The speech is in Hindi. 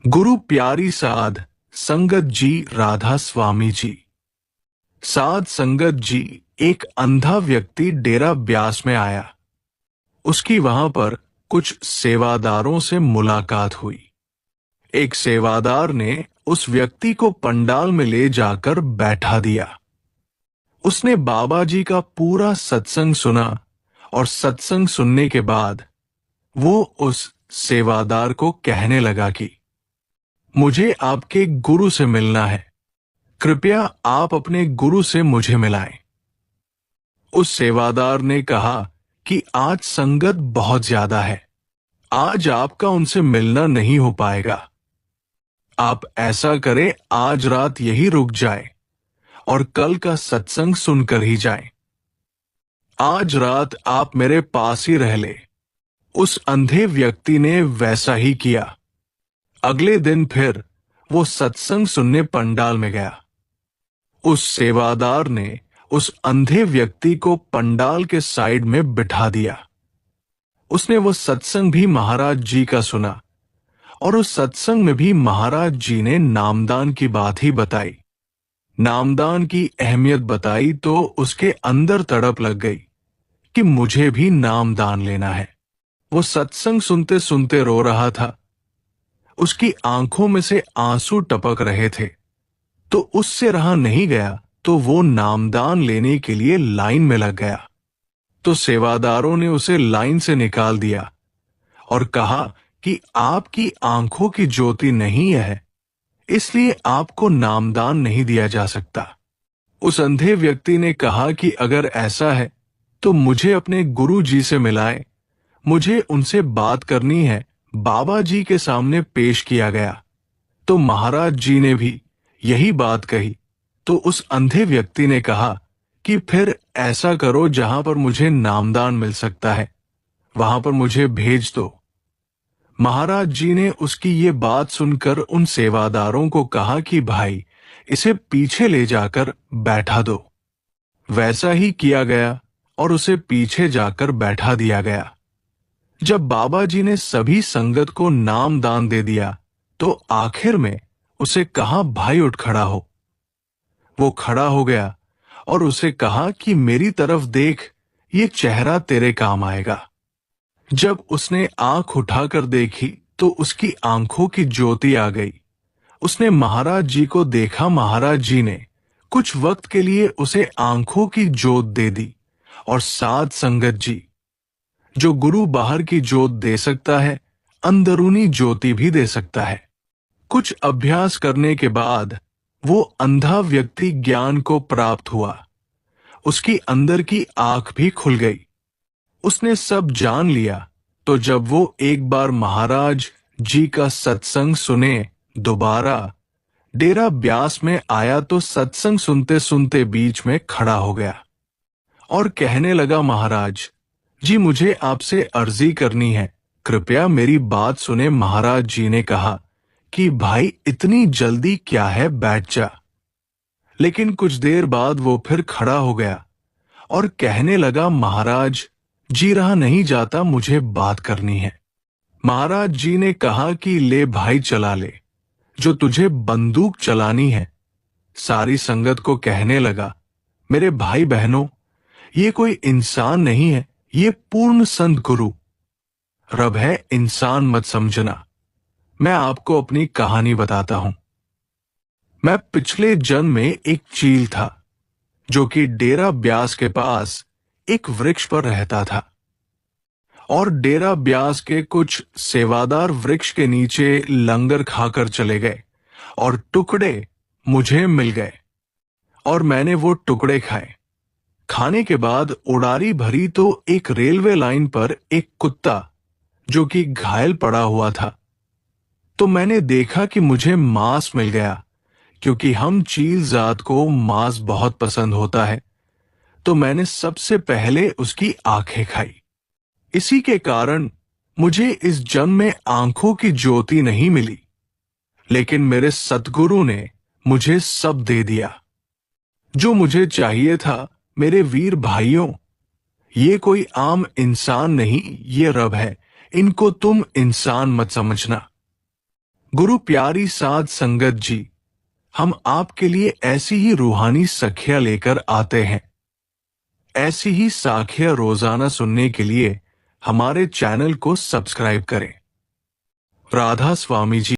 गुरु प्यारी साध संगत जी राधा स्वामी जी। साध संगत जी, एक अंधा व्यक्ति डेरा ब्यास में आया। उसकी वहां पर कुछ सेवादारों से मुलाकात हुई। एक सेवादार ने उस व्यक्ति को पंडाल में ले जाकर बैठा दिया। उसने बाबा जी का पूरा सत्संग सुना और सत्संग सुनने के बाद वो उस सेवादार को कहने लगा कि मुझे आपके गुरु से मिलना है, कृपया आप अपने गुरु से मुझे मिलाएं। उस सेवादार ने कहा कि आज संगत बहुत ज्यादा है, आज आपका उनसे मिलना नहीं हो पाएगा। आप ऐसा करें, आज रात यही रुक जाए और कल का सत्संग सुनकर ही जाएं। आज रात आप मेरे पास ही रह ले। उस अंधे व्यक्ति ने वैसा ही किया। अगले दिन फिर वो सत्संग सुनने पंडाल में गया। उस सेवादार ने उस अंधे व्यक्ति को पंडाल के साइड में बिठा दिया। उसने वो सत्संग भी महाराज जी का सुना और उस सत्संग में भी महाराज जी ने नामदान की बात ही बताई। नामदान की अहमियत बताई तो उसके अंदर तड़प लग गई कि मुझे भी नामदान लेना है। वो सत्संग सुनते सुनते रो रहा था। उसकी आंखों में से आंसू टपक रहे थे, तो उससे रहा नहीं गया तो वो नामदान लेने के लिए लाइन में लग गया। तो सेवादारों ने उसे लाइन से निकाल दिया और कहा कि आपकी आंखों की ज्योति नहीं है, इसलिए आपको नामदान नहीं दिया जा सकता। उस अंधे व्यक्ति ने कहा कि अगर ऐसा है तो मुझे अपने गुरु जी से मिलाए, मुझे उनसे बात करनी है। बाबा जी के सामने पेश किया गया तो महाराज जी ने भी यही बात कही। तो उस अंधे व्यक्ति ने कहा कि फिर ऐसा करो, जहां पर मुझे नामदान मिल सकता है वहां पर मुझे भेज दो। महाराज जी ने उसकी ये बात सुनकर उन सेवादारों को कहा कि भाई, इसे पीछे ले जाकर बैठा दो। वैसा ही किया गया और उसे पीछे जाकर बैठा दिया गया। जब बाबा जी ने सभी संगत को नाम दान दे दिया तो आखिर में उसे कहा, भाई उठ खड़ा हो। वो खड़ा हो गया और उसे कहा कि मेरी तरफ देख, ये चेहरा तेरे काम आएगा। जब उसने आंख उठाकर देखी तो उसकी आंखों की ज्योति आ गई। उसने महाराज जी को देखा। महाराज जी ने कुछ वक्त के लिए उसे आंखों की ज्योत दे दी और साध संगत जी, जो गुरु बाहर की ज्योत दे सकता है, अंदरूनी ज्योति भी दे सकता है। कुछ अभ्यास करने के बाद वो अंधा व्यक्ति ज्ञान को प्राप्त हुआ। उसकी अंदर की आंख भी खुल गई। उसने सब जान लिया। तो जब वो एक बार महाराज जी का सत्संग सुने दोबारा डेरा ब्यास में आया तो सत्संग सुनते सुनते बीच में खड़ा हो गया और कहने लगा, महाराज जी, मुझे आपसे अर्जी करनी है, कृपया मेरी बात सुने। महाराज जी ने कहा कि भाई, इतनी जल्दी क्या है, बैठ जा। लेकिन कुछ देर बाद वो फिर खड़ा हो गया और कहने लगा, महाराज जी, रहा नहीं जाता, मुझे बात करनी है। महाराज जी ने कहा कि ले भाई, चला ले, जो तुझे बंदूक चलानी है। सारी संगत को कहने लगा, मेरे भाई बहनों, ये कोई इंसान नहीं है, ये पूर्ण संत गुरु रब है, इंसान मत समझना। मैं आपको अपनी कहानी बताता हूं। मैं पिछले जन्म में एक चील था जो कि डेरा ब्यास के पास एक वृक्ष पर रहता था और डेरा ब्यास के कुछ सेवादार वृक्ष के नीचे लंगर खाकर चले गए और टुकड़े मुझे मिल गए और मैंने वो टुकड़े खाए। खाने के बाद उड़ारी भरी तो एक रेलवे लाइन पर एक कुत्ता जो कि घायल पड़ा हुआ था। तो मैंने देखा कि मुझे मांस मिल गया, क्योंकि हम चील जात को मांस बहुत पसंद होता है। तो मैंने सबसे पहले उसकी आंखें खाई। इसी के कारण मुझे इस जन्म में आंखों की ज्योति नहीं मिली, लेकिन मेरे सतगुरु ने मुझे सब दे दिया जो मुझे चाहिए था। मेरे वीर भाइयों, ये कोई आम इंसान नहीं, ये रब है, इनको तुम इंसान मत समझना। गुरु प्यारी साध संगत जी, हम आपके लिए ऐसी ही रूहानी सखियां लेकर आते हैं। ऐसी ही साखियां रोजाना सुनने के लिए हमारे चैनल को सब्सक्राइब करें। राधा स्वामी जी।